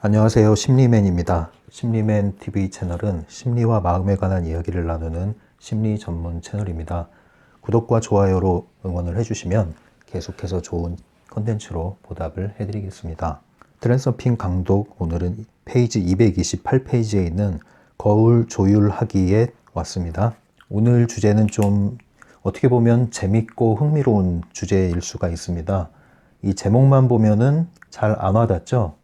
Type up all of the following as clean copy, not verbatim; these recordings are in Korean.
안녕하세요. 심리맨입니다. 심리맨 TV 채널은 심리와 마음에 관한 이야기를 나누는 심리 전문 채널입니다. 구독과 좋아요로 응원을 해주시면 계속해서 좋은 컨텐츠로 보답을 해드리겠습니다. 트랜서핑 강독, 오늘은 페이지 228페이지에 있는 거울 조율하기에 왔습니다. 오늘 주제는 좀 어떻게 보면 재밌고 흥미로운 주제일 수가 있습니다. 이 제목만 보면은 잘 안 와닿죠?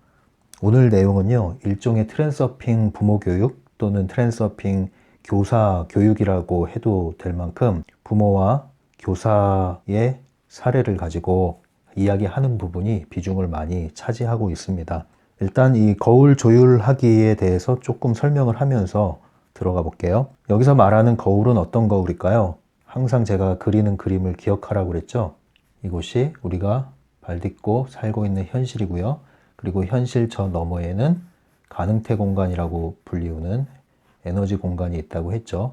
오늘 내용은요, 일종의 트랜서핑 부모 교육 또는 트랜서핑 교사 교육이라고 해도 될 만큼 부모와 교사의 사례를 가지고 이야기하는 부분이 비중을 많이 차지하고 있습니다. 일단 이 거울 조율하기에 대해서 조금 설명을 하면서 들어가 볼게요. 여기서 말하는 거울은 어떤 거울일까요? 항상 제가 그리는 그림을 기억하라고 그랬죠? 이곳이 우리가 발 딛고 살고 있는 현실이고요. 그리고 현실 저 너머에는 가능태 공간이라고 불리우는 에너지 공간이 있다고 했죠.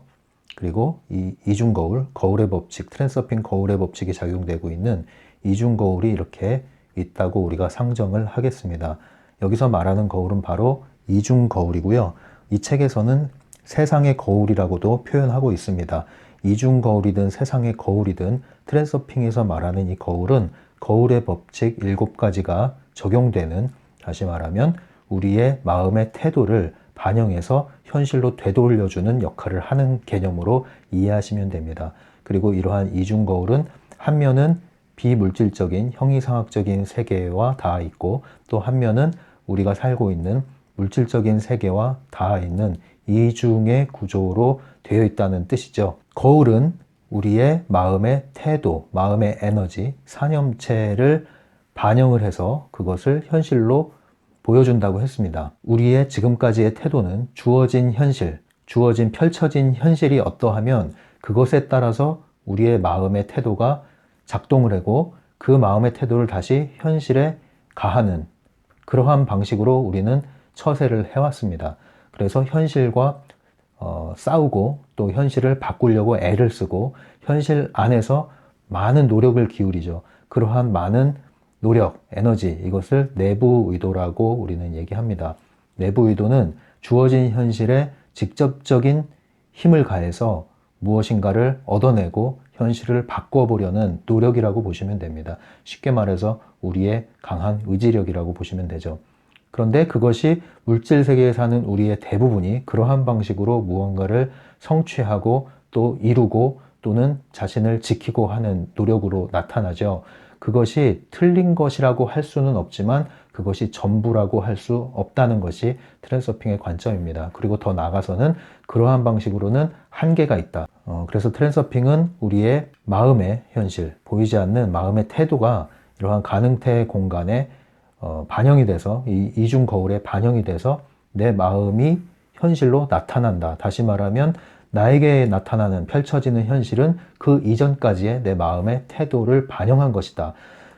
그리고 이 이중거울, 거울의 법칙, 트랜서핑 거울의 법칙이 작용되고 있는 이중거울이 이렇게 있다고 우리가 상정을 하겠습니다. 여기서 말하는 거울은 바로 이중거울이고요. 이 책에서는 세상의 거울이라고도 표현하고 있습니다. 이중거울이든 세상의 거울이든 트랜서핑에서 말하는 이 거울은 거울의 법칙 7가지가 적용되는, 다시 말하면 우리의 마음의 태도를 반영해서 현실로 되돌려주는 역할을 하는 개념으로 이해하시면 됩니다. 그리고 이러한 이중거울은 한 면은 비물질적인 형이상학적인 세계와 닿아 있고, 또 한 면은 우리가 살고 있는 물질적인 세계와 닿아 있는 이중의 구조로 되어 있다는 뜻이죠. 거울은 우리의 마음의 태도, 마음의 에너지, 사념체를 반영을 해서 그것을 현실로 보여준다고 했습니다. 우리의 지금까지의 태도는 주어진 현실, 주어진 펼쳐진 현실이 어떠하면 그것에 따라서 우리의 마음의 태도가 작동을 하고 그 마음의 태도를 다시 현실에 가하는 그러한 방식으로 우리는 처세를 해왔습니다. 그래서 현실과 싸우고 또 현실을 바꾸려고 애를 쓰고 현실 안에서 많은 노력을 기울이죠. 그러한 많은 노력, 에너지, 이것을 내부 의도라고 우리는 얘기합니다. 내부 의도는 주어진 현실에 직접적인 힘을 가해서 무엇인가를 얻어내고 현실을 바꿔보려는 노력이라고 보시면 됩니다. 쉽게 말해서 우리의 강한 의지력이라고 보시면 되죠. 그런데 그것이 물질 세계에 사는 우리의 대부분이 그러한 방식으로 무언가를 성취하고 또 이루고 또는 자신을 지키고 하는 노력으로 나타나죠. 그것이 틀린 것이라고 할 수는 없지만 그것이 전부라고 할 수 없다는 것이 트랜서핑의 관점입니다. 그리고 더 나아가서는 그러한 방식으로는 한계가 있다. 그래서 트랜서핑은 우리의 마음의 현실, 보이지 않는 마음의 태도가 이러한 가능태 공간에 반영이 돼서 이 이중 거울에 반영이 돼서 내 마음이 현실로 나타난다. 다시 말하면 나에게 나타나는 펼쳐지는 현실은 그 이전까지의 내 마음의 태도를 반영한 것이다.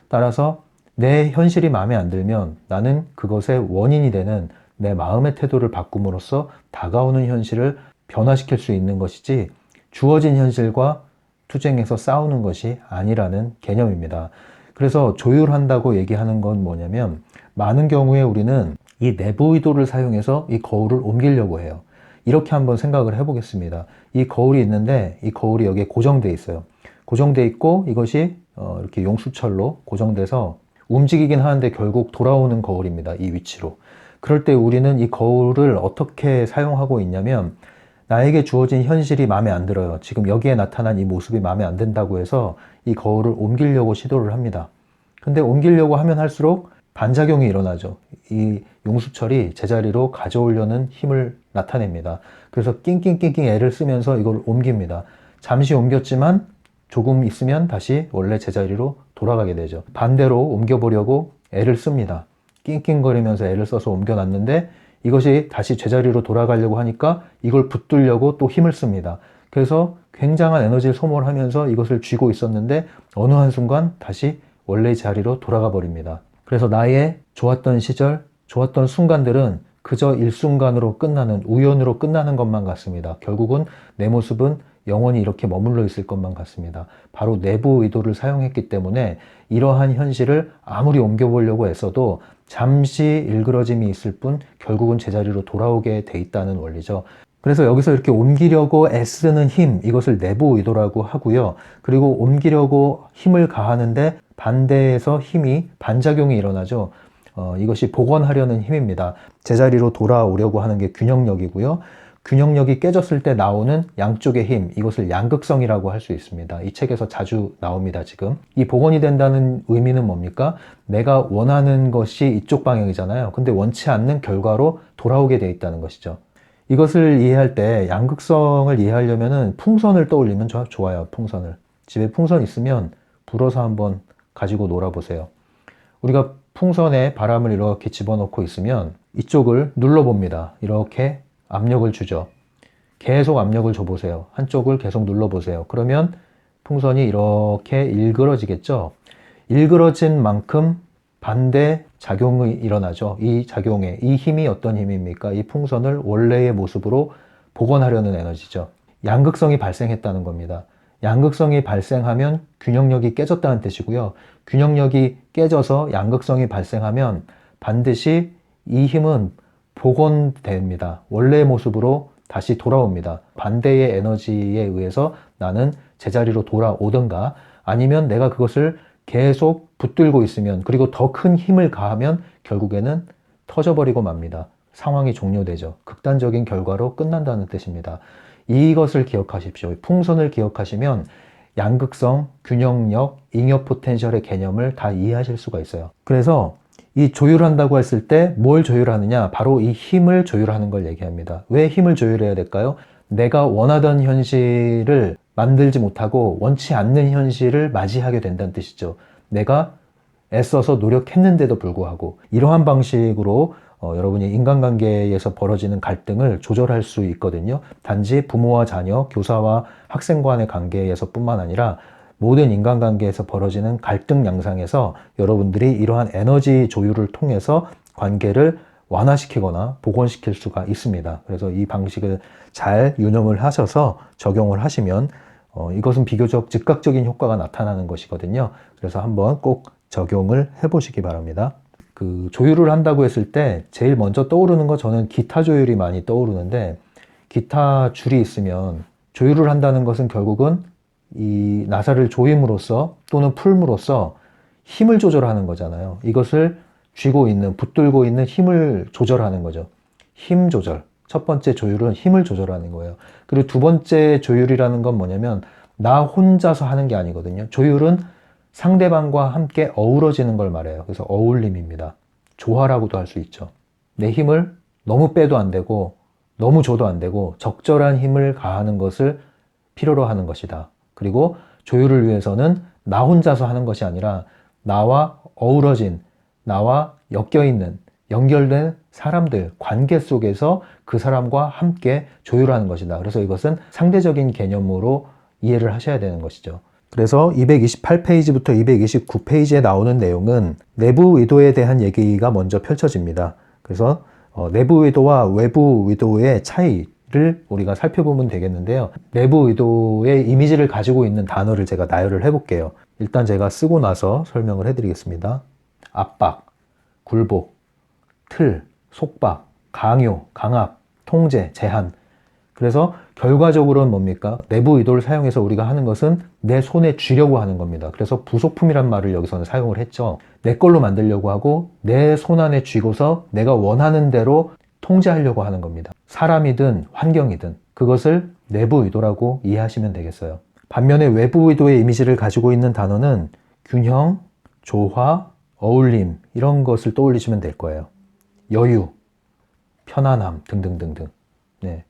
따라서 내 현실이 마음에 안 들면 나는 그것의 원인이 되는 내 마음의 태도를 바꿈으로써 다가오는 현실을 변화시킬 수 있는 것이지 주어진 현실과 투쟁해서 싸우는 것이 아니라는 개념입니다. 그래서 조율한다고 얘기하는 건 뭐냐면 많은 경우에 우리는 이 내부 의도를 사용해서 이 거울을 옮기려고 해요. 이렇게 한번 생각을 해보겠습니다. 이 거울이 있는데 이 거울이 여기에 고정되어 있어요. 고정되어 있고 이것이 이렇게 용수철로 고정돼서 움직이긴 하는데 결국 돌아오는 거울입니다. 이 위치로. 그럴 때 우리는 이 거울을 어떻게 사용하고 있냐면 나에게 주어진 현실이 마음에 안 들어요. 지금 여기에 나타난 이 모습이 마음에 안 든다고 해서 이 거울을 옮기려고 시도를 합니다. 근데 옮기려고 하면 할수록 반작용이 일어나죠. 이 용수철이 제자리로 가져오려는 힘을 나타냅니다. 그래서 낑낑낑낑 애를 쓰면서 이걸 옮깁니다. 잠시 옮겼지만 조금 있으면 다시 원래 제자리로 돌아가게 되죠. 반대로 옮겨보려고 애를 씁니다. 낑낑거리면서 애를 써서 옮겨놨는데 이것이 다시 제자리로 돌아가려고 하니까 이걸 붙들려고 또 힘을 씁니다. 그래서 굉장한 에너지를 소모를 하면서 이것을 쥐고 있었는데 어느 한순간 다시 원래의 자리로 돌아가 버립니다. 그래서 나의 좋았던 시절, 좋았던 순간들은 그저 일순간으로 끝나는, 우연으로 끝나는 것만 같습니다. 결국은 내 모습은 영원히 이렇게 머물러 있을 것만 같습니다. 바로 내부 의도를 사용했기 때문에 이러한 현실을 아무리 옮겨보려고 애써도 잠시 일그러짐이 있을 뿐 결국은 제자리로 돌아오게 돼 있다는 원리죠. 그래서 여기서 이렇게 옮기려고 애쓰는 힘, 이것을 내부 의도라고 하고요. 그리고 옮기려고 힘을 가하는데 반대에서 힘이 반작용이 일어나죠. 이것이 복원하려는 힘입니다. 제자리로 돌아오려고 하는 게 균형력이고요. 균형력이 깨졌을 때 나오는 양쪽의 힘, 이것을 양극성이라고 할 수 있습니다. 이 책에서 자주 나옵니다, 지금. 이 복원이 된다는 의미는 뭡니까? 내가 원하는 것이 이쪽 방향이잖아요. 근데 원치 않는 결과로 돌아오게 돼 있다는 것이죠. 이것을 이해할 때 양극성을 이해하려면 풍선을 떠올리면 좋아요, 풍선을. 집에 풍선 있으면 불어서 한번 가지고 놀아보세요. 우리가 풍선에 바람을 이렇게 집어넣고 있으면 이쪽을 눌러봅니다. 이렇게 압력을 주죠. 계속 압력을 줘보세요. 한쪽을 계속 눌러보세요. 그러면 풍선이 이렇게 일그러지겠죠. 일그러진 만큼 반대 작용이 일어나죠. 이 작용에 이 힘이 어떤 힘입니까? 이 풍선을 원래의 모습으로 복원하려는 에너지죠. 양극성이 발생했다는 겁니다. 양극성이 발생하면 균형력이 깨졌다는 뜻이고요. 균형력이 깨져서 양극성이 발생하면 반드시 이 힘은 복원됩니다. 원래의 모습으로 다시 돌아옵니다. 반대의 에너지에 의해서 나는 제자리로 돌아오든가 아니면 내가 그것을 계속 붙들고 있으면 그리고 더 큰 힘을 가하면 결국에는 터져버리고 맙니다. 상황이 종료되죠. 극단적인 결과로 끝난다는 뜻입니다. 이것을 기억하십시오. 풍선을 기억하시면 양극성, 균형력, 잉여 포텐셜의 개념을 다 이해하실 수가 있어요. 그래서 이 조율한다고 했을 때 뭘 조율하느냐? 바로 이 힘을 조율하는 걸 얘기합니다. 왜 힘을 조율해야 될까요? 내가 원하던 현실을 만들지 못하고 원치 않는 현실을 맞이하게 된다는 뜻이죠. 내가 애써서 노력했는데도 불구하고 이러한 방식으로 여러분이 인간관계에서 벌어지는 갈등을 조절할 수 있거든요. 단지 부모와 자녀, 교사와 학생 간의 관계에서 뿐만 아니라 모든 인간관계에서 벌어지는 갈등 양상에서 여러분들이 이러한 에너지 조율을 통해서 관계를 완화시키거나 복원시킬 수가 있습니다. 그래서 이 방식을 잘 유념을 하셔서 적용을 하시면 이것은 비교적 즉각적인 효과가 나타나는 것이거든요. 그래서 한번 꼭 적용을 해보시기 바랍니다. 그 조율을 한다고 했을 때 제일 먼저 떠오르는 거 저는 기타 조율이 많이 떠오르는데 기타 줄이 있으면 조율을 한다는 것은 결국은 이 나사를 조임으로써 또는 풀므로써 힘을 조절하는 거잖아요. 이것을 쥐고 있는, 붙들고 있는 힘을 조절하는 거죠. 힘 조절. 첫 번째 조율은 힘을 조절하는 거예요. 그리고 두 번째 조율이라는 건 뭐냐면 나 혼자서 하는 게 아니거든요. 조율은 상대방과 함께 어우러지는 걸 말해요. 그래서 어울림입니다. 조화라고도 할 수 있죠. 내 힘을 너무 빼도 안 되고 너무 줘도 안 되고 적절한 힘을 가하는 것을 필요로 하는 것이다. 그리고 조율을 위해서는 나 혼자서 하는 것이 아니라 나와 어우러진, 나와 엮여있는, 연결된 사람들, 관계 속에서 그 사람과 함께 조율하는 것이다. 그래서 이것은 상대적인 개념으로 이해를 하셔야 되는 것이죠. 그래서 228페이지부터 229페이지에 나오는 내용은 내부 의도에 대한 얘기가 먼저 펼쳐집니다. 그래서 내부 의도와 외부 의도의 차이를 우리가 살펴보면 되겠는데요. 내부 의도의 이미지를 가지고 있는 단어를 제가 나열을 해볼게요. 일단 제가 쓰고 나서 설명을 해드리겠습니다. 압박, 굴복, 틀, 속박, 강요, 강압, 통제, 제한. 그래서 결과적으로는 뭡니까? 내부 의도를 사용해서 우리가 하는 것은 내 손에 쥐려고 하는 겁니다. 그래서 부속품이란 말을 여기서는 사용을 했죠. 내 걸로 만들려고 하고 내 손 안에 쥐고서 내가 원하는 대로 통제하려고 하는 겁니다. 사람이든 환경이든 그것을 내부 의도라고 이해하시면 되겠어요. 반면에 외부 의도의 이미지를 가지고 있는 단어는 균형, 조화, 어울림 이런 것을 떠올리시면 될 거예요. 여유, 편안함 등등등등. 네.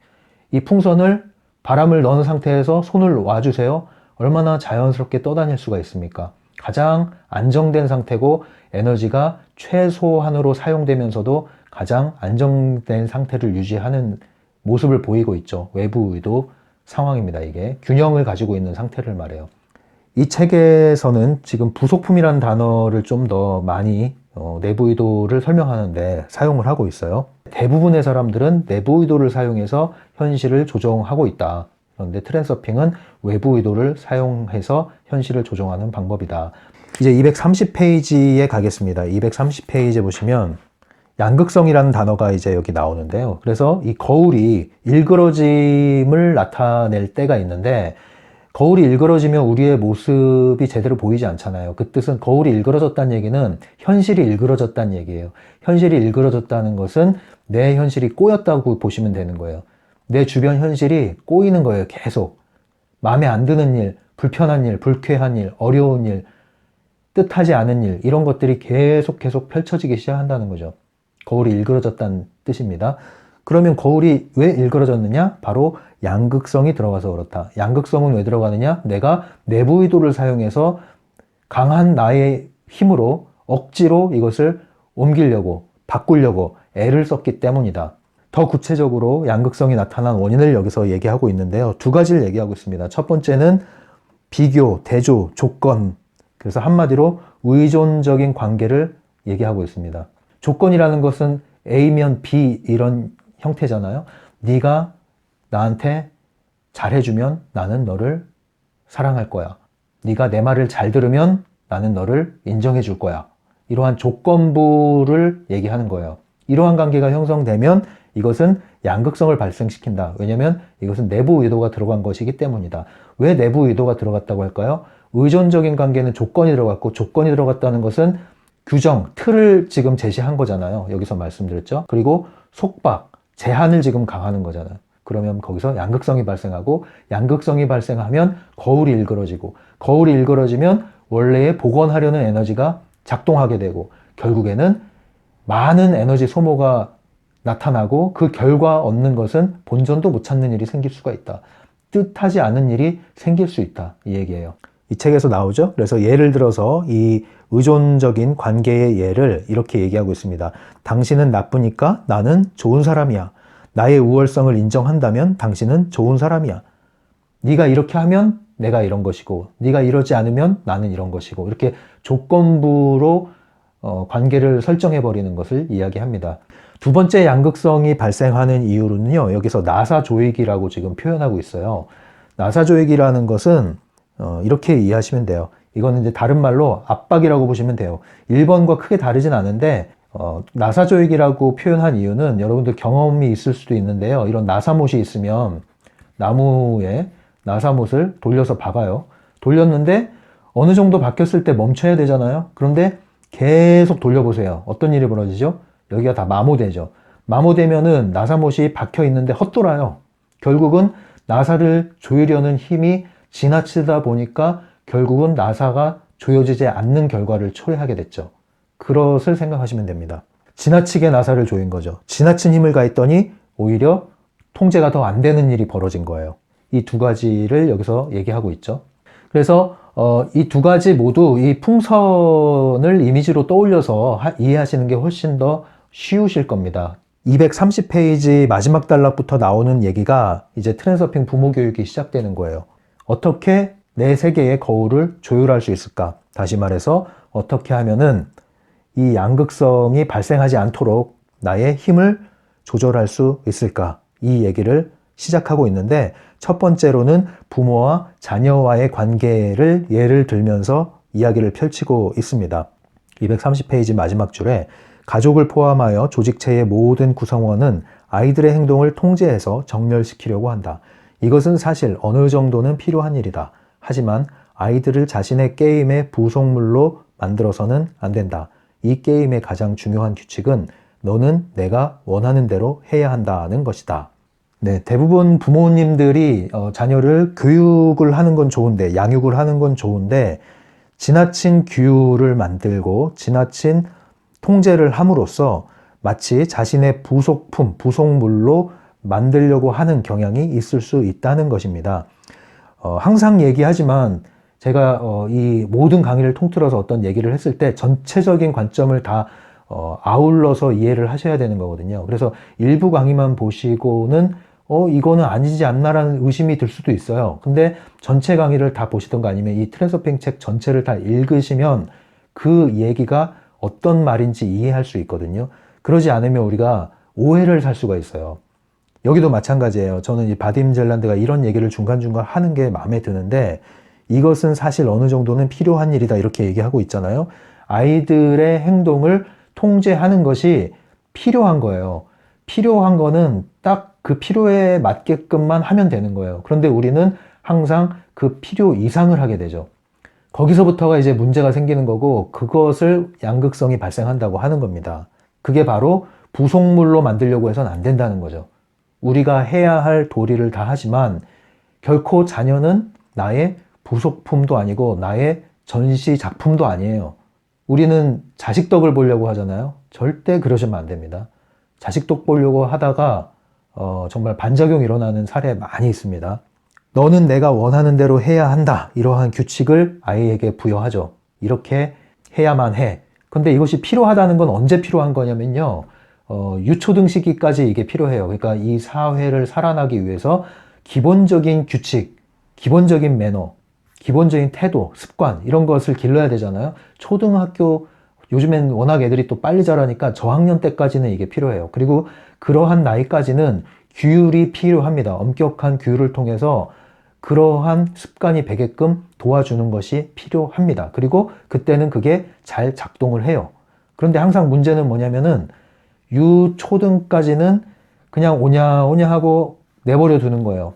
이 풍선을 바람을 넣은 상태에서 손을 놔주세요. 얼마나 자연스럽게 떠다닐 수가 있습니까? 가장 안정된 상태고 에너지가 최소한으로 사용되면서도 가장 안정된 상태를 유지하는 모습을 보이고 있죠. 외부 의도 상황입니다. 이게 균형을 가지고 있는 상태를 말해요. 이 책에서는 지금 부속품이라는 단어를 좀 더 많이 내부 의도를 설명하는데 사용을 하고 있어요. 대부분의 사람들은 내부 의도를 사용해서 현실을 조정하고 있다. 그런데 트랜서핑은 외부 의도를 사용해서 현실을 조종하는 방법이다. 이제 230페이지에 가겠습니다. 230페이지에 보시면 양극성이라는 단어가 이제 여기 나오는데요. 그래서 이 거울이 일그러짐을 나타낼 때가 있는데, 거울이 일그러지면 우리의 모습이 제대로 보이지 않잖아요. 그 뜻은 거울이 일그러졌다는 얘기는 현실이 일그러졌다는 얘기예요. 현실이 일그러졌다는 것은 내 현실이 꼬였다고 보시면 되는 거예요. 내 주변 현실이 꼬이는 거예요. 계속. 마음에 안 드는 일, 불편한 일, 불쾌한 일, 어려운 일, 뜻하지 않은 일, 이런 것들이 계속 펼쳐지기 시작한다는 거죠. 거울이 일그러졌다는 뜻입니다. 그러면 거울이 왜 일그러졌느냐? 바로 양극성이 들어가서 그렇다. 양극성은 왜 들어가느냐? 내가 내부 의도를 사용해서 강한 나의 힘으로 억지로 이것을 옮기려고, 바꾸려고 애를 썼기 때문이다. 더 구체적으로 양극성이 나타난 원인을 여기서 얘기하고 있는데요. 두 가지를 얘기하고 있습니다. 첫 번째는 비교, 대조, 조건. 그래서 한마디로 의존적인 관계를 얘기하고 있습니다. 조건이라는 것은 A면 B 이런 형태잖아요. 네가 나한테 잘해주면 나는 너를 사랑할 거야. 네가 내 말을 잘 들으면 나는 너를 인정해 줄 거야. 이러한 조건부를 얘기하는 거예요. 이러한 관계가 형성되면 이것은 양극성을 발생시킨다. 왜냐하면 이것은 내부 의도가 들어간 것이기 때문이다. 왜 내부 의도가 들어갔다고 할까요? 의존적인 관계는 조건이 들어갔고, 조건이 들어갔다는 것은 규정, 틀을 지금 제시한 거잖아요. 여기서 말씀드렸죠. 그리고 속박, 제한을 지금 강하는 거잖아요. 그러면 거기서 양극성이 발생하고, 양극성이 발생하면 거울이 일그러지고, 거울이 일그러지면 원래의 복원하려는 에너지가 작동하게 되고, 결국에는 많은 에너지 소모가 나타나고, 그 결과 얻는 것은 본전도 못 찾는 일이 생길 수가 있다. 뜻하지 않은 일이 생길 수 있다. 이 얘기예요. 이 책에서 나오죠. 그래서 예를 들어서 이 의존적인 관계의 예를 이렇게 얘기하고 있습니다. 당신은 나쁘니까 나는 좋은 사람이야. 나의 우월성을 인정한다면 당신은 좋은 사람이야. 네가 이렇게 하면 내가 이런 것이고, 네가 이러지 않으면 나는 이런 것이고, 이렇게 조건부로 관계를 설정해버리는 것을 이야기합니다. 두 번째 양극성이 발생하는 이유는요, 여기서 나사조익이라고 지금 표현하고 있어요. 나사조익이라는 것은 이렇게 이해하시면 돼요. 이거는 이제 다른 말로 압박이라고 보시면 돼요. 1번과 크게 다르진 않은데, 나사조익이라고 표현한 이유는 여러분들 경험이 있을 수도 있는데요. 이런 나사못이 있으면 나무에 나사못을 돌려서 박아요. 돌렸는데 어느 정도 박혔을 때 멈춰야 되잖아요. 그런데 계속 돌려보세요. 어떤 일이 벌어지죠? 여기가 다 마모되죠. 마모되면은 나사못이 박혀 있는데 헛돌아요. 결국은 나사를 조이려는 힘이 지나치다 보니까 결국은 나사가 조여지지 않는 결과를 초래하게 됐죠. 그것을 생각하시면 됩니다. 지나치게 나사를 조인 거죠. 지나친 힘을 가했더니 오히려 통제가 더 안 되는 일이 벌어진 거예요. 이 두 가지를 여기서 얘기하고 있죠. 그래서 이 두 가지 모두 이 풍선을 이미지로 떠올려서 이해하시는 게 훨씬 더 쉬우실 겁니다. 230페이지 마지막 단락부터 나오는 얘기가 이제 트랜서핑 부모 교육이 시작되는 거예요. 어떻게 내 세계의 거울을 조율할 수 있을까? 다시 말해서 어떻게 하면은 이 양극성이 발생하지 않도록 나의 힘을 조절할 수 있을까? 이 얘기를 시작하고 있는데, 첫 번째로는 부모와 자녀와의 관계를 예를 들면서 이야기를 펼치고 있습니다. 230페이지 마지막 줄에 가족을 포함하여 조직체의 모든 구성원은 아이들의 행동을 통제해서 정렬시키려고 한다. 이것은 사실 어느 정도는 필요한 일이다. 하지만 아이들을 자신의 게임의 부속물로 만들어서는 안 된다. 이 게임의 가장 중요한 규칙은 너는 내가 원하는 대로 해야 한다는 것이다. 네, 대부분 부모님들이 자녀를 교육을 하는 건 좋은데, 양육을 하는 건 좋은데, 지나친 규율을 만들고 지나친 통제를 함으로써 마치 자신의 부속품, 부속물로 만들려고 하는 경향이 있을 수 있다는 것입니다. 항상 얘기하지만 제가 이 모든 강의를 통틀어서 어떤 얘기를 했을 때 전체적인 관점을 다 아울러서 이해를 하셔야 되는 거거든요. 그래서 일부 강의만 보시고는 이거는 아니지 않나라는 의심이 들 수도 있어요. 근데 전체 강의를 다 보시던가 아니면 이 트랜서핑 책 전체를 다 읽으시면 그 얘기가 어떤 말인지 이해할 수 있거든요. 그러지 않으면 우리가 오해를 살 수가 있어요. 여기도 마찬가지예요. 저는 이 바딤 젤란드가 이런 얘기를 중간중간 하는 게 마음에 드는데 이것은 사실 어느 정도는 필요한 일이다 이렇게 얘기하고 있잖아요. 아이들의 행동을 통제하는 것이 필요한 거예요. 필요한 거는 딱 그 필요에 맞게끔만 하면 되는 거예요. 그런데 우리는 항상 그 필요 이상을 하게 되죠. 거기서부터가 이제 문제가 생기는 거고 그것을 양극성이 발생한다고 하는 겁니다. 그게 바로 부속물로 만들려고 해서는 안 된다는 거죠. 우리가 해야 할 도리를 다 하지만 결코 자녀는 나의 부속품도 아니고 나의 전시 작품도 아니에요. 우리는 자식 덕을 보려고 하잖아요. 절대 그러시면 안 됩니다. 자식 덕 보려고 하다가 정말 반작용이 일어나는 사례 많이 있습니다. 너는 내가 원하는 대로 해야 한다. 이러한 규칙을 아이에게 부여하죠. 이렇게 해야만 해. 근데 이것이 필요하다는 건 언제 필요한 거냐면요. 유초등 시기까지 이게 필요해요. 그러니까 이 사회를 살아나기 위해서 기본적인 규칙, 기본적인 매너, 기본적인 태도, 습관 이런 것을 길러야 되잖아요. 초등학교 요즘엔 워낙 애들이 또 빨리 자라니까 저학년 때까지는 이게 필요해요. 그리고 그러한 나이까지는 규율이 필요합니다. 엄격한 규율을 통해서 그러한 습관이 배게끔 도와주는 것이 필요합니다. 그리고 그때는 그게 잘 작동을 해요. 그런데 항상 문제는 뭐냐면은 유초등까지는 그냥 오냐오냐 하고 내버려 두는 거예요.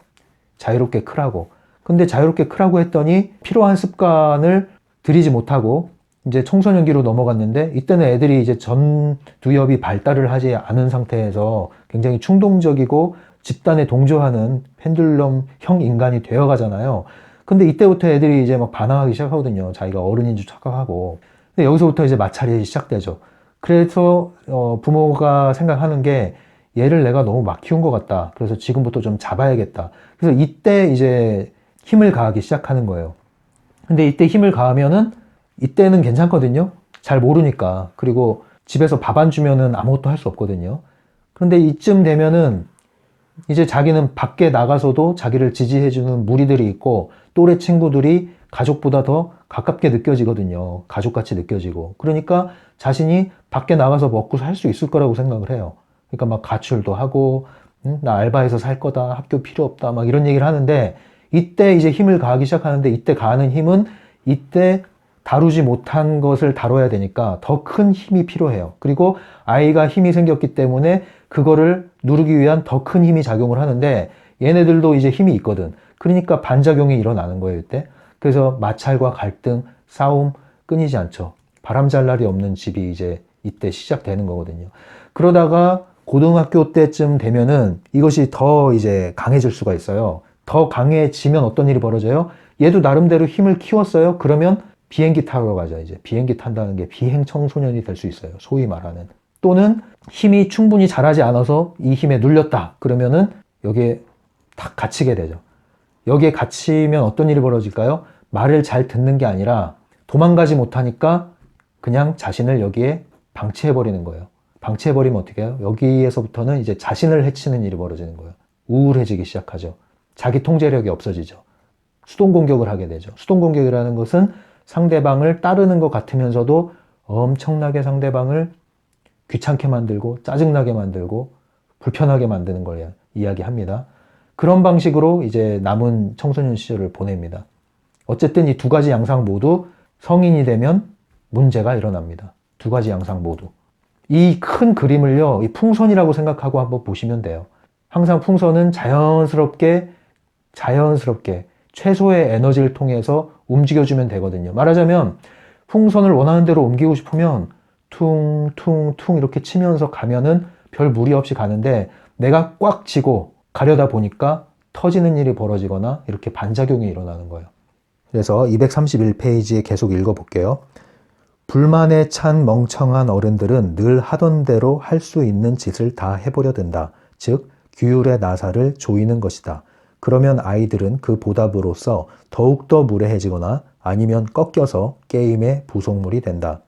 자유롭게 크라고. 근데 자유롭게 크라고 했더니 필요한 습관을 들이지 못하고 이제 청소년기로 넘어갔는데 이때는 애들이 이제 전두엽이 발달을 하지 않은 상태에서 굉장히 충동적이고 집단에 동조하는 펜듈럼형 인간이 되어 가잖아요. 근데 이때부터 애들이 이제 막 반항하기 시작하거든요. 자기가 어른인 줄 착각하고. 근데 여기서부터 이제 마찰이 시작되죠. 그래서 부모가 생각하는 게 얘를 내가 너무 막 키운 것 같다. 그래서 지금부터 좀 잡아야겠다. 그래서 이때 이제 힘을 가하기 시작하는 거예요. 근데 이때 힘을 가하면은 이때는 괜찮거든요. 잘 모르니까. 그리고 집에서 밥 안 주면은 아무것도 할 수 없거든요. 그런데 이쯤 되면은 이제 자기는 밖에 나가서도 자기를 지지해주는 무리들이 있고 또래 친구들이 가족보다 더 가깝게 느껴지거든요. 가족같이 느껴지고. 그러니까 자신이 밖에 나가서 먹고 살 수 있을 거라고 생각을 해요. 그러니까 막 가출도 하고, 나 알바해서 살 거다, 학교 필요 없다, 막 이런 얘기를 하는데 이때 이제 힘을 가하기 시작하는데 이때 가하는 힘은 이때 다루지 못한 것을 다뤄야 되니까 더 큰 힘이 필요해요. 그리고 아이가 힘이 생겼기 때문에 그거를 누르기 위한 더 큰 힘이 작용을 하는데 얘네들도 이제 힘이 있거든. 그러니까 반작용이 일어나는 거예요, 이때. 그래서 마찰과 갈등, 싸움 끊이지 않죠. 바람잘 날이 없는 집이 이제 이때 시작되는 거거든요. 그러다가 고등학교 때쯤 되면은 이것이 더 이제 강해질 수가 있어요. 더 강해지면 어떤 일이 벌어져요? 얘도 나름대로 힘을 키웠어요. 그러면 비행기 타러 가자, 이제. 비행기 탄다는 게 비행 청소년이 될 수 있어요. 소위 말하는. 또는 힘이 충분히 자라지 않아서 이 힘에 눌렸다. 그러면은 여기에 탁 갇히게 되죠. 여기에 갇히면 어떤 일이 벌어질까요? 말을 잘 듣는 게 아니라 도망가지 못하니까 그냥 자신을 여기에 방치해버리는 거예요. 방치해버리면 어떻게 해요? 여기에서부터는 이제 자신을 해치는 일이 벌어지는 거예요. 우울해지기 시작하죠. 자기 통제력이 없어지죠. 수동 공격을 하게 되죠. 수동 공격이라는 것은 상대방을 따르는 것 같으면서도 엄청나게 상대방을 귀찮게 만들고 짜증나게 만들고 불편하게 만드는 걸 이야기합니다. 그런 방식으로 이제 남은 청소년 시절을 보냅니다. 어쨌든 이 두 가지 양상 모두 성인이 되면 문제가 일어납니다. 두 가지 양상 모두. 이 큰 그림을요, 이 풍선이라고 생각하고 한번 보시면 돼요. 항상 풍선은 자연스럽게 최소의 에너지를 통해서 움직여주면 되거든요. 말하자면 풍선을 원하는 대로 옮기고 싶으면 퉁퉁퉁 이렇게 치면서 가면은 별 무리 없이 가는데 내가 꽉 쥐고 가려다 보니까 터지는 일이 벌어지거나 이렇게 반작용이 일어나는 거예요. 그래서 231페이지에 계속 읽어볼게요. 불만에 찬 멍청한 어른들은 늘 하던 대로 할 수 있는 짓을 다 해보려 든다. 즉 규율의 나사를 조이는 것이다. 그러면 아이들은 그 보답으로써 더욱더 무례해지거나 아니면 꺾여서 게임의 부속물이 된다.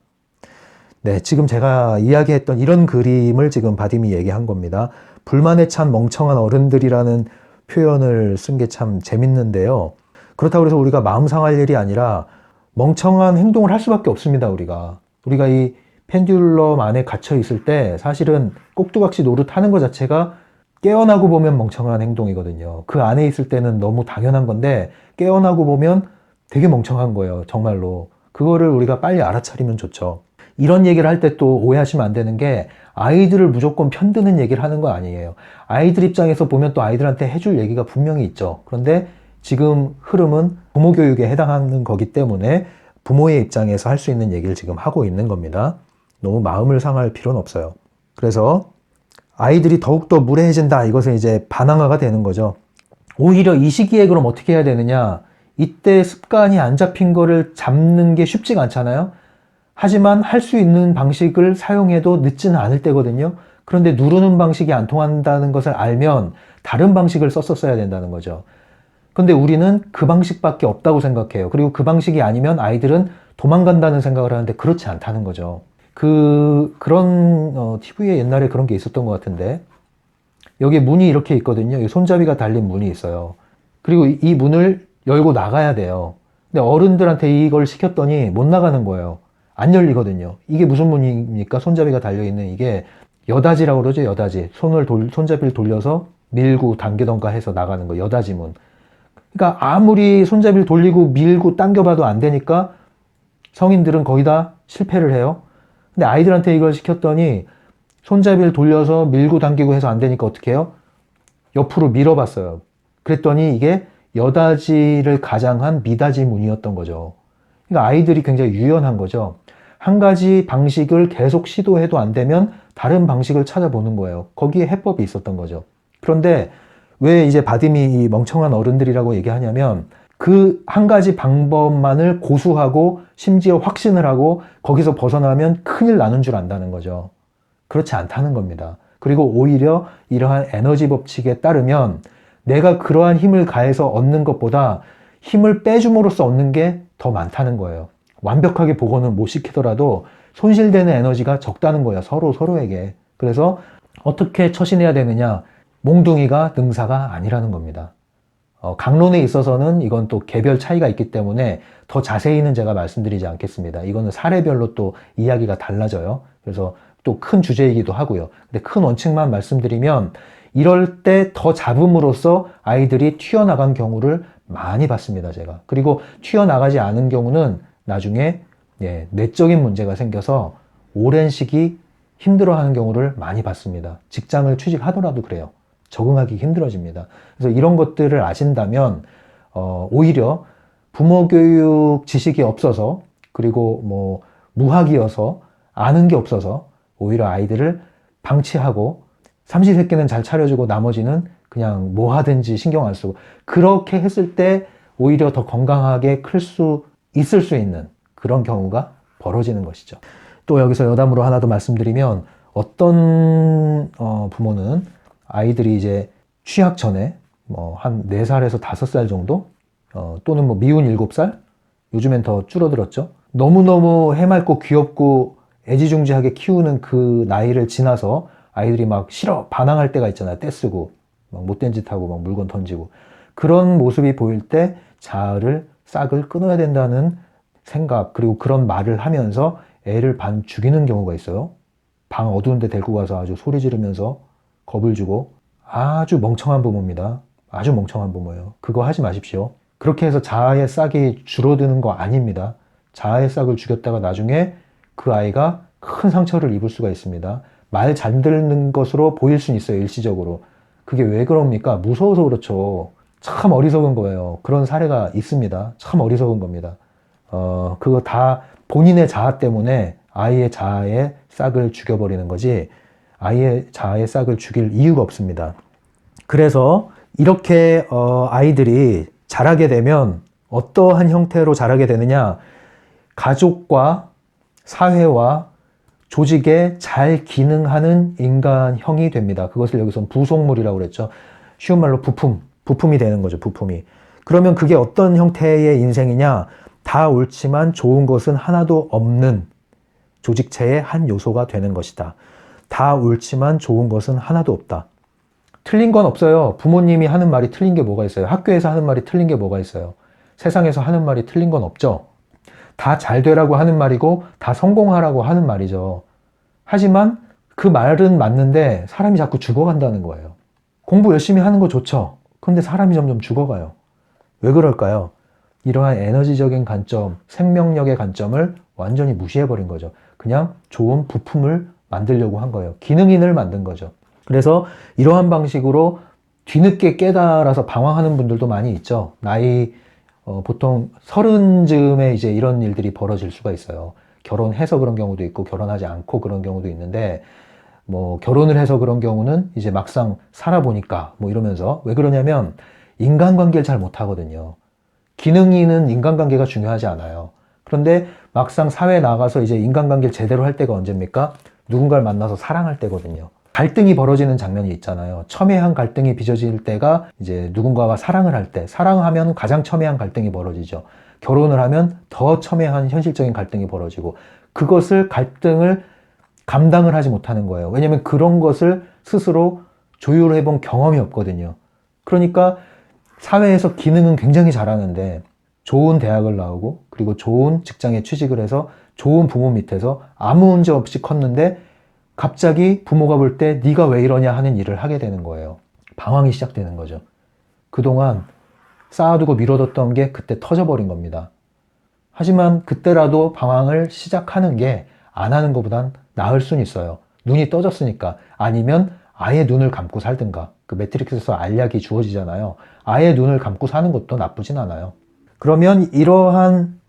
네, 지금 제가 이야기했던 이런 그림을 지금 바딤이 얘기한 겁니다. 불만에 찬 멍청한 어른들이라는 표현을 쓴 게 참 재밌는데요. 그렇다고 해서 우리가 마음 상할 일이 아니라 멍청한 행동을 할 수밖에 없습니다, 우리가 이 펜듈럼 안에 갇혀 있을 때 사실은 꼭두각시 노릇하는 것 자체가 깨어나고 보면 멍청한 행동이거든요. 그 안에 있을 때는 너무 당연한 건데 깨어나고 보면 되게 멍청한 거예요. 정말로. 그거를 우리가 빨리 알아차리면 좋죠. 이런 얘기를 할 때 또 오해하시면 안 되는 게 아이들을 무조건 편드는 얘기를 하는 거 아니에요. 아이들 입장에서 보면 또 아이들한테 해줄 얘기가 분명히 있죠. 그런데 지금 흐름은 부모 교육에 해당하는 거기 때문에 부모의 입장에서 할 수 있는 얘기를 지금 하고 있는 겁니다. 너무 마음을 상할 필요는 없어요. 그래서 아이들이 더욱더 무례해진다. 이것은 이제 반항화가 되는 거죠. 오히려 이 시기에 그럼 어떻게 해야 되느냐? 이때 습관이 안 잡힌 거를 잡는 게 쉽지가 않잖아요. 하지만 할 수 있는 방식을 사용해도 늦지는 않을 때거든요. 그런데 누르는 방식이 안 통한다는 것을 알면 다른 방식을 썼어야 된다는 거죠. 근데 우리는 그 방식밖에 없다고 생각해요. 그리고 그 방식이 아니면 아이들은 도망간다는 생각을 하는데 그렇지 않다는 거죠. 그런 TV에 옛날에 그런 게 있었던 것 같은데 여기 문이 이렇게 있거든요. 손잡이가 달린 문이 있어요. 그리고 이 문을 열고 나가야 돼요. 근데 어른들한테 이걸 시켰더니 못 나가는 거예요. 안 열리거든요. 이게 무슨 문입니까? 손잡이가 달려있는 이게 여다지라고 그러죠. 여다지. 손잡이를 돌려서 밀고 당기던가 해서 나가는 거. 여다지 문. 그러니까 아무리 손잡이를 돌리고 밀고 당겨봐도 안 되니까 성인들은 거의 다 실패를 해요. 근데 아이들한테 이걸 시켰더니 손잡이를 돌려서 밀고 당기고 해서 안 되니까 어떻게 해요? 옆으로 밀어봤어요. 그랬더니 이게 여다지를 가장한 미다지 문이었던 거죠. 그러니까 아이들이 굉장히 유연한 거죠. 한 가지 방식을 계속 시도해도 안 되면 다른 방식을 찾아보는 거예요. 거기에 해법이 있었던 거죠. 그런데 왜 이제 바디미 이 멍청한 어른들이라고 얘기하냐면 그 한 가지 방법만을 고수하고 심지어 확신을 하고 거기서 벗어나면 큰일 나는 줄 안다는 거죠. 그렇지 않다는 겁니다. 그리고 오히려 이러한 에너지 법칙에 따르면 내가 그러한 힘을 가해서 얻는 것보다 힘을 빼줌으로써 얻는 게 더 많다는 거예요. 완벽하게 복원은 못 시키더라도 손실되는 에너지가 적다는 거예요. 서로에게. 그래서 어떻게 처신해야 되느냐? 몽둥이가 능사가 아니라는 겁니다. 강론에 있어서는 이건 또 개별 차이가 있기 때문에 더 자세히는 제가 말씀드리지 않겠습니다. 이거는 사례별로 또 이야기가 달라져요. 그래서 또 큰 주제이기도 하고요. 근데 큰 원칙만 말씀드리면 이럴 때 더 잡음으로써 아이들이 튀어나간 경우를 많이 봤습니다, 제가. 그리고 튀어나가지 않은 경우는 나중에 내적인 문제가 생겨서 오랜 시기 힘들어하는 경우를 많이 봤습니다. 직장을 취직하더라도 그래요. 적응하기 힘들어집니다. 그래서 이런 것들을 아신다면 오히려 부모 교육 지식이 없어서 그리고 뭐 무학이어서 아는 게 없어서 오히려 아이들을 방치하고 삼시세끼는 잘 차려주고 나머지는 그냥 뭐 하든지 신경 안 쓰고 그렇게 했을 때 오히려 더 건강하게 클 수 있을 수 있는 그런 경우가 벌어지는 것이죠. 또 여기서 여담으로 하나 더 말씀드리면 어떤 부모는 아이들이 이제 취학 전에 뭐 한 4살에서 5살 정도 또는 뭐 미운 7살 요즘엔 더 줄어들었죠. 너무너무 해맑고 귀엽고 애지중지하게 키우는 그 나이를 지나서 아이들이 막 싫어 반항할 때가 있잖아요. 떼쓰고 막 못된 짓 하고 막 물건 던지고 그런 모습이 보일 때 자아를 싹을 끊어야 된다는 생각 그리고 그런 말을 하면서 애를 반 죽이는 경우가 있어요. 방 어두운 데 데리고 가서 아주 소리 지르면서 겁을 주고 아주 멍청한 부모입니다. 아주 멍청한 부모예요. 그거 하지 마십시오. 그렇게 해서 자아의 싹이 줄어드는 거 아닙니다. 자아의 싹을 죽였다가 나중에 그 아이가 큰 상처를 입을 수가 있습니다. 말 잘 듣는 것으로 보일 수는 있어요. 일시적으로. 그게 왜 그럽니까? 무서워서 그렇죠. 참 어리석은 거예요. 그런 사례가 있습니다. 참 어리석은 겁니다. 그거 다 본인의 자아 때문에 아이의 자아의 싹을 죽여버리는 거지 아이의 자아의 싹을 죽일 이유가 없습니다. 그래서 이렇게 아이들이 자라게 되면 어떠한 형태로 자라게 되느냐 가족과 사회와 조직에 잘 기능하는 인간형이 됩니다. 그것을 여기서 부속물이라고 그랬죠. 쉬운 말로 부품이 되는 거죠. 부품이. 그러면 그게 어떤 형태의 인생이냐 다 옳지만 좋은 것은 하나도 없는 조직체의 한 요소가 되는 것이다. 다 옳지만 좋은 것은 하나도 없다. 틀린 건 없어요. 부모님이 하는 말이 틀린 게 뭐가 있어요? 학교에서 하는 말이 틀린 게 뭐가 있어요? 세상에서 하는 말이 틀린 건 없죠. 다 잘 되라고 하는 말이고 다 성공하라고 하는 말이죠. 하지만 그 말은 맞는데 사람이 자꾸 죽어간다는 거예요. 공부 열심히 하는 거 좋죠. 근데 사람이 점점 죽어가요. 왜 그럴까요? 이러한 에너지적인 관점, 생명력의 관점을 완전히 무시해버린 거죠. 그냥 좋은 부품을 만들려고 한 거예요. 기능인을 만든 거죠. 그래서 이러한 방식으로 뒤늦게 깨달아서 방황하는 분들도 많이 있죠. 나이 보통 30즈음에 이제 이런 일들이 벌어질 수가 있어요. 결혼해서 그런 경우도 있고 결혼하지 않고 그런 경우도 있는데, 뭐 결혼을 해서 그런 경우는 이제 막상 살아보니까 뭐 이러면서, 왜 그러냐면 인간관계를 잘 못하거든요. 기능인은 인간관계가 중요하지 않아요. 그런데 막상 사회에 나가서 이제 인간관계를 제대로 할 때가 언제입니까? 누군가를 만나서 사랑할 때거든요. 갈등이 벌어지는 장면이 있잖아요. 첨예한 갈등이 빚어질 때가 이제 누군가와 사랑을 할 때, 사랑하면 가장 첨예한 갈등이 벌어지죠. 결혼을 하면 더 첨예한 현실적인 갈등이 벌어지고, 그것을 갈등을 감당을 하지 못하는 거예요. 왜냐하면 그런 것을 스스로 조율해 본 경험이 없거든요. 그러니까 사회에서 기능은 굉장히 잘하는데 좋은 대학을 나오고 그리고 좋은 직장에 취직을 해서 좋은 부모 밑에서 아무 문제 없이 컸는데 갑자기 부모가 볼 때 네가 왜 이러냐 하는 일을 하게 되는 거예요. 방황이 시작되는 거죠. 그동안 쌓아두고 미뤄뒀던 게 그때 터져버린 겁니다. 하지만 그때라도 방황을 시작하는 게 안 하는 것보단 나을 수는 있어요. 눈이 떠졌으니까. 아니면 아예 눈을 감고 살든가. 그 매트릭스에서 알약이 주어지잖아요. 아예 눈을 감고 사는 것도 나쁘진 않아요. 그러면 이러한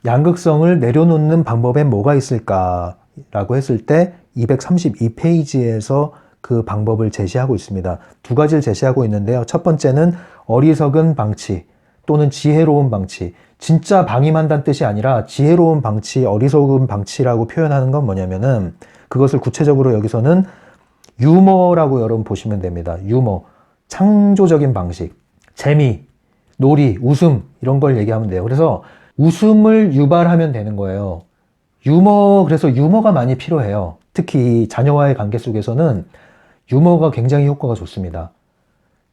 양극성을 내려놓는 방법에 뭐가 있을까라고 했을 때 232페이지에서 그 방법을 제시하고 있습니다. 두 가지를 제시하고 있는데요. 첫 번째는 어리석은 방치 또는 지혜로운 방치. 진짜 방임한다는 뜻이 아니라 지혜로운 방치, 어리석은 방치라고 표현하는 건 뭐냐면은, 그것을 구체적으로 여기서는 유머라고 여러분 보시면 됩니다. 유머, 창조적인 방식, 재미, 놀이, 웃음, 이런 걸 얘기하면 돼요. 그래서 웃음을 유발하면 되는 거예요. 그래서 유머가 많이 필요해요. 특히 자녀와의 관계 속에서는 유머가 굉장히 효과가 좋습니다.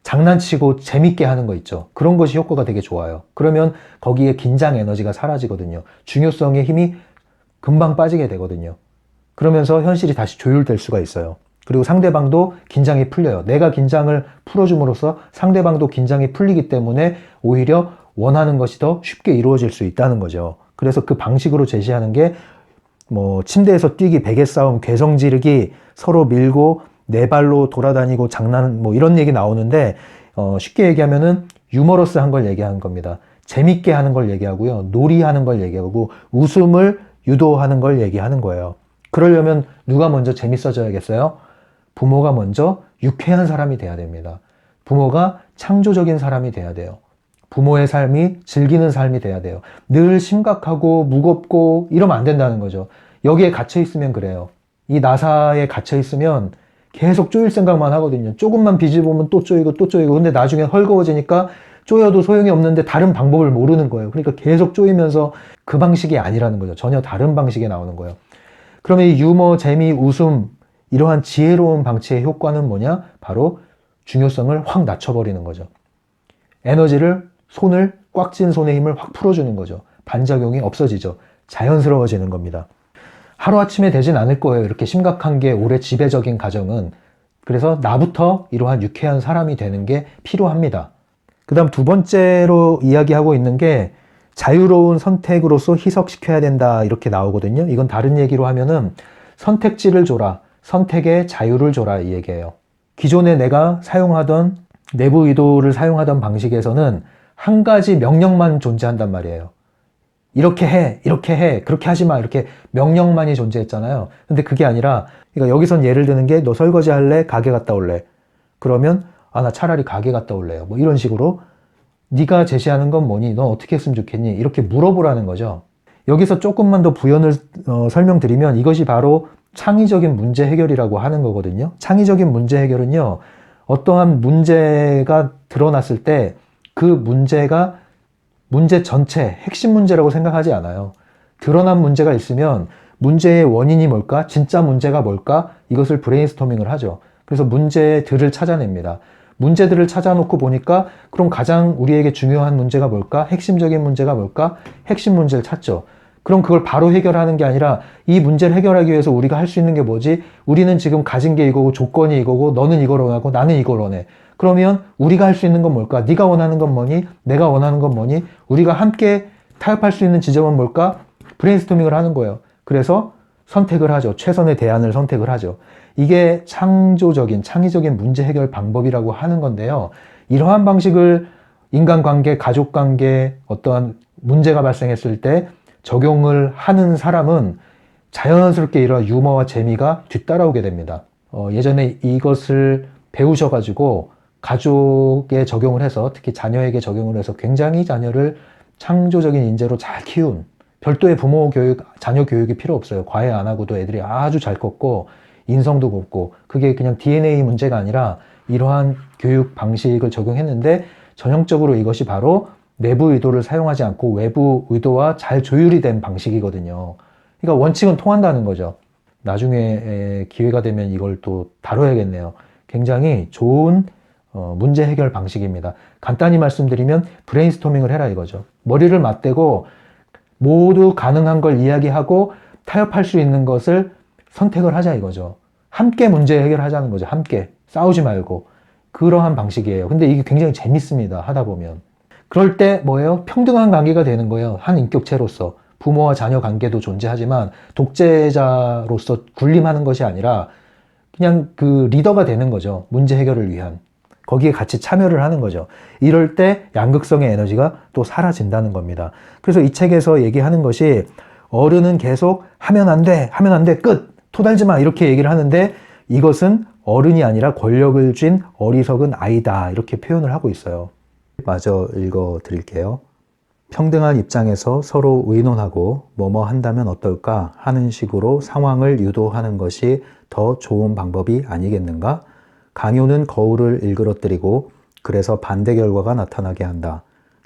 장난치고 재밌게 하는 거 있죠. 그런 것이 효과가 되게 좋아요. 그러면 거기에 긴장 에너지가 사라지거든요. 중요성의 힘이 금방 빠지게 되거든요. 그러면서 현실이 다시 조율될 수가 있어요. 그리고 상대방도 긴장이 풀려요. 내가 긴장을 풀어줌으로써 상대방도 긴장이 풀리기 때문에 오히려 원하는 것이 더 쉽게 이루어질 수 있다는 거죠. 그래서 그 방식으로 제시하는 게 뭐 침대에서 뛰기, 베개 싸움, 괴성 지르기, 서로 밀고 네 발로 돌아다니고 장난, 뭐 이런 얘기 나오는데, 쉽게 얘기하면은 유머러스한 걸 얘기하는 겁니다. 재밌게 하는 걸 얘기하고요. 놀이하는 걸 얘기하고 웃음을 유도하는 걸 얘기하는 거예요. 그러려면 누가 먼저 재밌어져야겠어요? 부모가 먼저 유쾌한 사람이 돼야 됩니다. 부모가 창조적인 사람이 돼야 돼요. 부모의 삶이 즐기는 삶이 돼야 돼요. 늘 심각하고 무겁고 이러면 안 된다는 거죠. 여기에 갇혀 있으면 그래요. 이 나사에 갇혀 있으면 계속 쪼일 생각만 하거든요. 조금만 빚을 보면 또 쪼이고 또 쪼이고. 근데 나중에 헐거워지니까 쪼여도 소용이 없는데 다른 방법을 모르는 거예요. 그러니까 계속 쪼이면서 그 방식이 아니라는 거죠. 전혀 다른 방식에 나오는 거예요. 그러면 이 유머, 재미, 웃음, 이러한 지혜로운 방치의 효과는 뭐냐? 바로 중요성을 확 낮춰버리는 거죠. 손을 꽉 쥔 손의 힘을 확 풀어주는 거죠. 반작용이 없어지죠. 자연스러워지는 겁니다. 하루아침에 되진 않을 거예요. 이렇게 심각한 게 오래 지배적인 가정은. 그래서 나부터 이러한 유쾌한 사람이 되는 게 필요합니다. 그 다음 두 번째로 이야기하고 있는 게 자유로운 선택으로서 희석시켜야 된다, 이렇게 나오거든요. 이건 다른 얘기로 하면은 선택지를 줘라, 선택의 자유를 줘라, 이 얘기예요. 기존에 내가 사용하던 내부 의도를 사용하던 방식에서는 한 가지 명령만 존재한단 말이에요. 이렇게 해, 그렇게 하지 마, 이렇게 명령만이 존재했잖아요. 근데 그게 아니라, 그러니까 여기선 예를 드는 게, 너 설거지 할래? 가게 갔다 올래? 그러면 나 차라리 가게 갔다 올래요. 뭐 이런 식으로 네가 제시하는 건 뭐니? 넌 어떻게 했으면 좋겠니? 이렇게 물어보라는 거죠. 여기서 조금만 더 부연을 설명드리면, 이것이 바로 창의적인 문제 해결이라고 하는 거거든요. 창의적인 문제 해결은요, 어떠한 문제가 드러났을 때 그 문제가 문제 전체, 핵심 문제라고 생각하지 않아요. 드러난 문제가 있으면 문제의 원인이 뭘까? 진짜 문제가 뭘까? 이것을 브레인스토밍을 하죠. 그래서 문제들을 찾아냅니다. 문제들을 찾아놓고 보니까 그럼 가장 우리에게 중요한 문제가 뭘까? 핵심적인 문제가 뭘까? 핵심 문제를 찾죠. 그럼 그걸 바로 해결하는 게 아니라 이 문제를 해결하기 위해서 우리가 할 수 있는 게 뭐지? 우리는 지금 가진 게 이거고 조건이 이거고 너는 이걸 원하고 나는 이걸 원해. 그러면 우리가 할 수 있는 건 뭘까? 네가 원하는 건 뭐니? 내가 원하는 건 뭐니? 우리가 함께 타협할 수 있는 지점은 뭘까? 브레인스토밍을 하는 거예요. 그래서 선택을 하죠. 최선의 대안을 선택을 하죠. 이게 창의적인 문제 해결 방법이라고 하는 건데요. 이러한 방식을 인간관계, 가족관계, 어떠한 문제가 발생했을 때 적용을 하는 사람은 자연스럽게 이런 유머와 재미가 뒤따라오게 됩니다. 예전에 이것을 배우셔가지고 가족에 적용을 해서, 특히 자녀에게 적용을 해서 굉장히 자녀를 창조적인 인재로 잘 키운, 별도의 부모 교육, 자녀 교육이 필요 없어요. 과외 안 하고도 애들이 아주 잘 컸고 인성도 높고, 그게 그냥 DNA 문제가 아니라 이러한 교육 방식을 적용했는데 전형적으로 이것이 바로 내부 의도를 사용하지 않고 외부 의도와 잘 조율이 된 방식이거든요. 그러니까 원칙은 통한다는 거죠. 나중에 기회가 되면 이걸 또 다뤄야겠네요. 굉장히 좋은 문제 해결 방식입니다. 간단히 말씀드리면 브레인스토밍을 해라 이거죠. 머리를 맞대고 모두 가능한 걸 이야기하고 타협할 수 있는 것을 선택을 하자 이거죠. 함께 문제 해결하자는 거죠. 함께 싸우지 말고. 그러한 방식이에요. 근데 이게 굉장히 재밌습니다. 하다 보면. 그럴 때 뭐예요? 평등한 관계가 되는 거예요. 한 인격체로서. 부모와 자녀 관계도 존재하지만 독재자로서 군림하는 것이 아니라 그냥 그 리더가 되는 거죠. 문제 해결을 위한. 거기에 같이 참여를 하는 거죠. 이럴 때 양극성의 에너지가 또 사라진다는 겁니다. 그래서 이 책에서 얘기하는 것이 어른은 계속 하면 안 돼, 하면 안 돼, 끝! 토달지 마! 이렇게 얘기를 하는데 이것은 어른이 아니라 권력을 쥔 어리석은 아이다. 이렇게 표현을 하고 있어요. 마저 읽어 드릴게요. 평등한 입장에서 서로 의논하고 뭐뭐 한다면 어떨까 하는 식으로 상황을 유도하는 것이 더 좋은 방법이 아니겠는가? 강요는 거울을 일그러뜨리고 그래서 반대 결과가 나타나게 한다.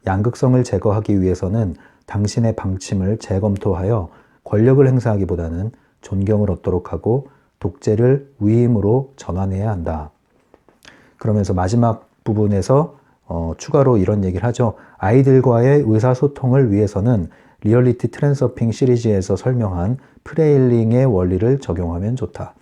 양극성을 제거하기 위해서는 당신의 방침을 재검토하여 권력을 행사하기보다는 존경을 얻도록 하고 독재를 위임으로 전환해야 한다. 그러면서 마지막 부분에서 추가로 이런 얘기를 하죠. 아이들과의 의사소통을 위해서는 리얼리티 트랜서핑 시리즈에서 설명한 프레일링의 원리를 적용하면 좋다.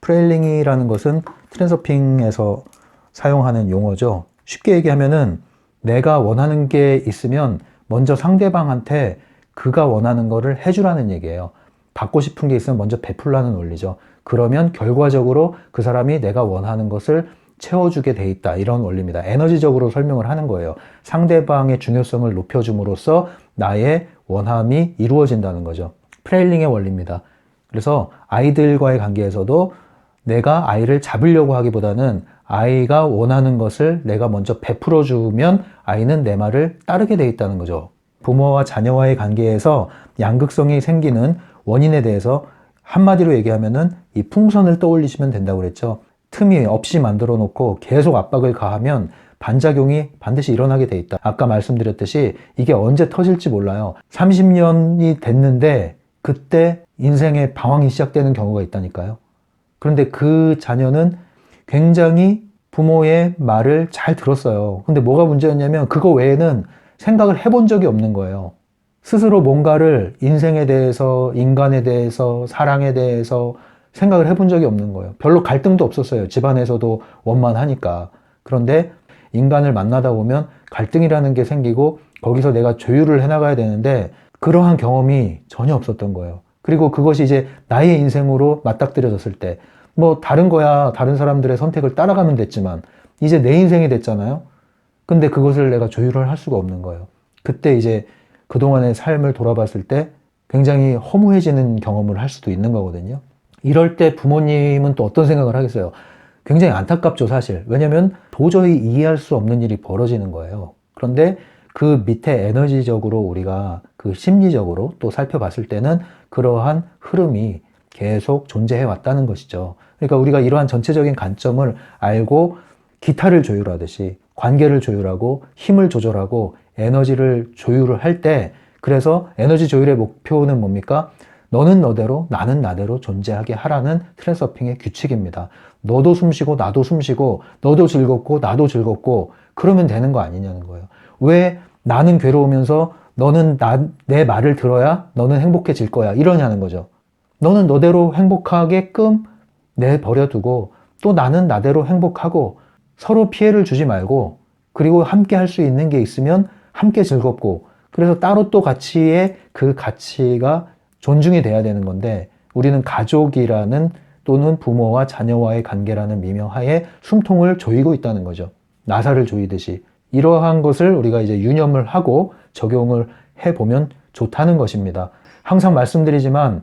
프레일링이라는 것은 트랜서핑에서 사용하는 용어죠. 쉽게 얘기하면은 내가 원하는 게 있으면 먼저 상대방한테 그가 원하는 거를 해주라는 얘기예요. 받고 싶은 게 있으면 먼저 베풀라는 원리죠. 그러면 결과적으로 그 사람이 내가 원하는 것을 채워주게 돼 있다. 이런 원리입니다. 에너지적으로 설명을 하는 거예요. 상대방의 중요성을 높여줌으로써 나의 원함이 이루어진다는 거죠. 프레일링의 원리입니다. 그래서 아이들과의 관계에서도 내가 아이를 잡으려고 하기보다는 아이가 원하는 것을 내가 먼저 베풀어주면 아이는 내 말을 따르게 돼 있다는 거죠. 부모와 자녀와의 관계에서 양극성이 생기는 원인에 대해서 한마디로 얘기하면은 이 풍선을 떠올리시면 된다고 그랬죠. 틈이 없이 만들어 놓고 계속 압박을 가하면 반작용이 반드시 일어나게 돼 있다. 아까 말씀드렸듯이 이게 언제 터질지 몰라요. 30년이 됐는데 그때 인생의 방황이 시작되는 경우가 있다니까요. 그런데 그 자녀는 굉장히 부모의 말을 잘 들었어요. 근데 뭐가 문제였냐면 그거 외에는 생각을 해본 적이 없는 거예요. 스스로 뭔가를 인생에 대해서, 인간에 대해서, 사랑에 대해서 생각을 해본 적이 없는 거예요. 별로 갈등도 없었어요. 집안에서도 원만하니까. 그런데 인간을 만나다 보면 갈등이라는 게 생기고 거기서 내가 조율을 해나가야 되는데 그러한 경험이 전혀 없었던 거예요. 그리고 그것이 이제 나의 인생으로 맞닥뜨려졌을 때 뭐 다른 거야, 다른 사람들의 선택을 따라가면 됐지만 이제 내 인생이 됐잖아요. 근데 그것을 내가 조율을 할 수가 없는 거예요. 그때 이제 그동안의 삶을 돌아봤을 때 굉장히 허무해지는 경험을 할 수도 있는 거거든요. 이럴 때 부모님은 또 어떤 생각을 하겠어요? 굉장히 안타깝죠, 사실. 왜냐면 도저히 이해할 수 없는 일이 벌어지는 거예요. 그런데 그 밑에 에너지적으로 우리가 그 심리적으로 또 살펴봤을 때는 그러한 흐름이 계속 존재해 왔다는 것이죠. 그러니까 우리가 이러한 전체적인 관점을 알고 기타를 조율하듯이 관계를 조율하고 힘을 조절하고 에너지를 조율을 할 때, 그래서 에너지 조율의 목표는 뭡니까? 너는 너대로 나는 나대로 존재하게 하라는 트랜서핑의 규칙입니다. 너도 숨쉬고 나도 숨쉬고 너도 즐겁고 나도 즐겁고 그러면 되는 거 아니냐는 거예요. 왜 나는 괴로우면서 너는 내 말을 들어야 너는 행복해질 거야 이러냐는 거죠. 너는 너대로 행복하게끔 내버려두고 또 나는 나대로 행복하고 서로 피해를 주지 말고, 그리고 함께 할 수 있는 게 있으면 함께 즐겁고, 그래서 따로 또 가치에 그 가치가 존중이 돼야 되는 건데, 우리는 가족이라는 또는 부모와 자녀와의 관계라는 미명하에 숨통을 조이고 있다는 거죠. 나사를 조이듯이. 이러한 것을 우리가 이제 유념을 하고 적용을 해보면 좋다는 것입니다. 항상 말씀드리지만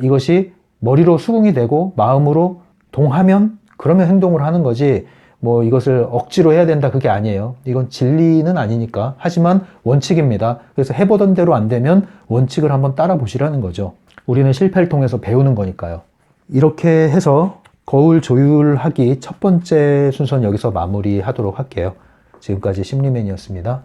이것이 머리로 수긍이 되고 마음으로 동하면 그러면 행동을 하는 거지, 뭐 이것을 억지로 해야 된다, 그게 아니에요. 이건 진리는 아니니까. 하지만 원칙입니다. 그래서 해보던 대로 안 되면 원칙을 한번 따라 보시라는 거죠. 우리는 실패를 통해서 배우는 거니까요. 이렇게 해서 거울 조율하기 첫 번째 순서는 여기서 마무리하도록 할게요. 지금까지 심리맨이었습니다.